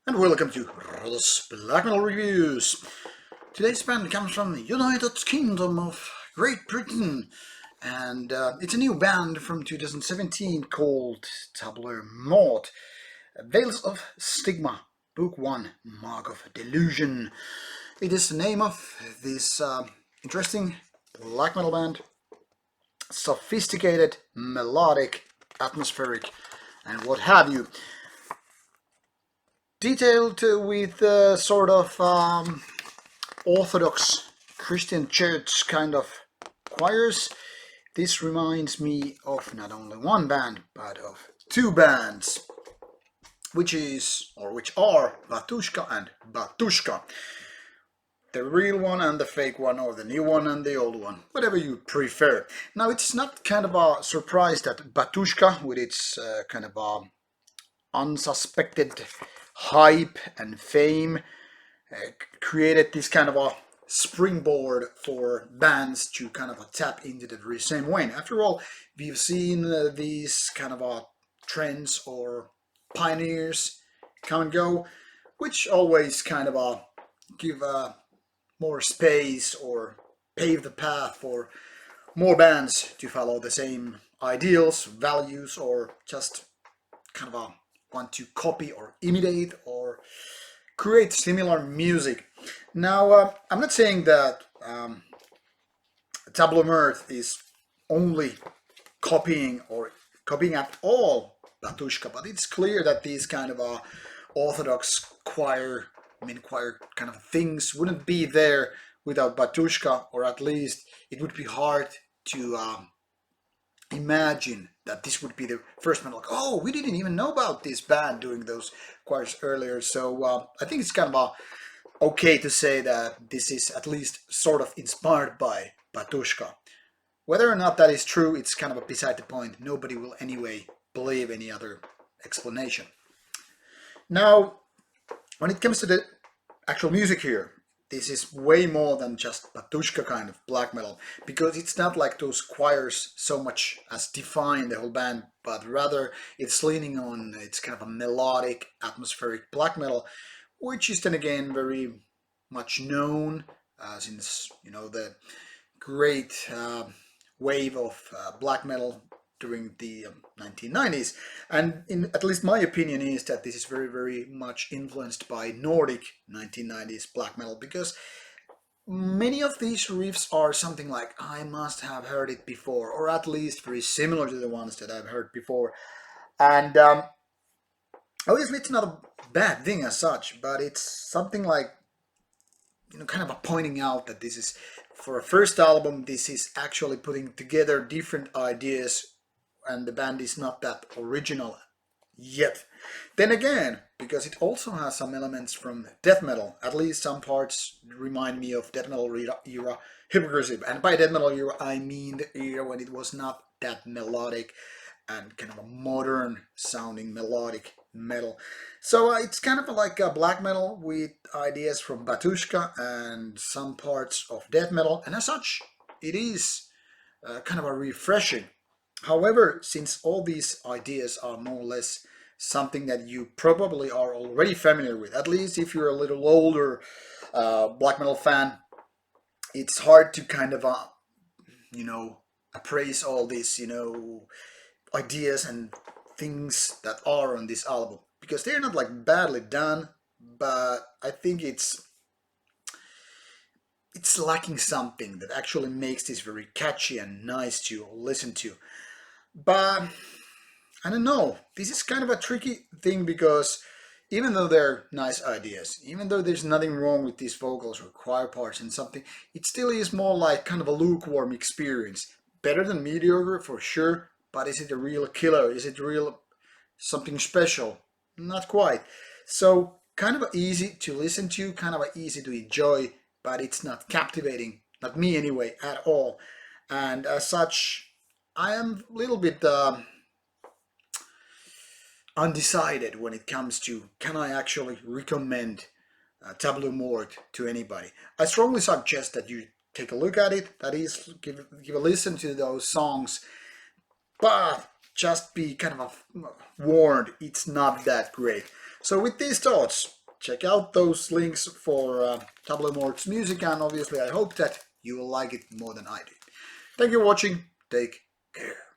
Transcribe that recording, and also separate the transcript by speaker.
Speaker 1: And welcome to Rauta's Black Metal Reviews. Today's band comes from the United Kingdom of Great Britain, and it's a new band from 2017 called Tableau Mort, Veils of Stigma, Book 1, Mark of Delusion. It is the name of this interesting black metal band, sophisticated, melodic, atmospheric, and what have you. Detailed with sort of Orthodox Christian church kind of choirs. This reminds me of not only one band, but of two bands, which are Batushka and Batushka. The real one and the fake one, or the new one and the old one, whatever you prefer. Now, it's not kind of a surprise that Batushka, with its kind of unsuspected hype and fame, created this kind of a springboard for bands to kind of tap into the very same way. After all, we've seen these kind of trends or pioneers come and go, which always kind of give more space or pave the path for more bands to follow the same ideals, values, or just kind of want to copy or imitate or create similar music. Now, I'm not saying that Tableau Mort is only copying at all Batushka, but it's clear that these kind of orthodox choir, choir kind of things wouldn't be there without Batushka, or at least it would be hard to imagine that this would be the first one. Like, oh, we didn't even know about this band doing those choirs earlier. So I think it's kind of okay to say that this is at least sort of inspired by Batushka. Whether or not that is true, it's kind of a beside the point. Nobody will anyway believe any other explanation. Now, when it comes to the actual music here, this is way more than just Batushka kind of black metal, because it's not like those choirs so much as define the whole band, but rather it's leaning on it's kind of a melodic, atmospheric black metal, which is then again very much known since the great wave of black metal during the 1990s. And in at least my opinion is that this is very, very much influenced by Nordic 1990s black metal, because many of these riffs are something like I must have heard it before, or at least very similar to the ones that I've heard before. And obviously it's not a bad thing as such, but it's something like kind of a pointing out that this is, for a first album, this is actually putting together different ideas, and the band is not that original yet. Then again, because it also has some elements from death metal, at least some parts remind me of death metal era Hypocrisy. And by death metal era, I mean the era when it was not that melodic and kind of a modern sounding melodic metal. So it's kind of like a black metal with ideas from Batushka and some parts of death metal, and as such, it is kind of a refreshing. However, since all these ideas are more or less something that you probably are already familiar with, at least if you're a little older black metal fan, it's hard to kind of appraise all these ideas and things that are on this album, because they're not like badly done, but I think it's lacking something that actually makes this very catchy and nice to listen to. But I don't know, this is kind of a tricky thing, because even though they're nice ideas, even though there's nothing wrong with these vocals or choir parts and something, it still is more like kind of a lukewarm experience. Better than mediocre for sure, but is it a real killer? Is it real something special? Not quite. So kind of easy to listen to, kind of easy to enjoy, but it's not captivating, not me anyway, at all. And as such, I am a little bit undecided when it comes to can I actually recommend Tableau Mort to anybody. I strongly suggest that you take a look at it, that is, give a listen to those songs, but just be kind of warned, it's not that great. So with these thoughts, check out those links for Tableau Mort's music, and obviously I hope that you will like it more than I did. Thank you for watching. Take care.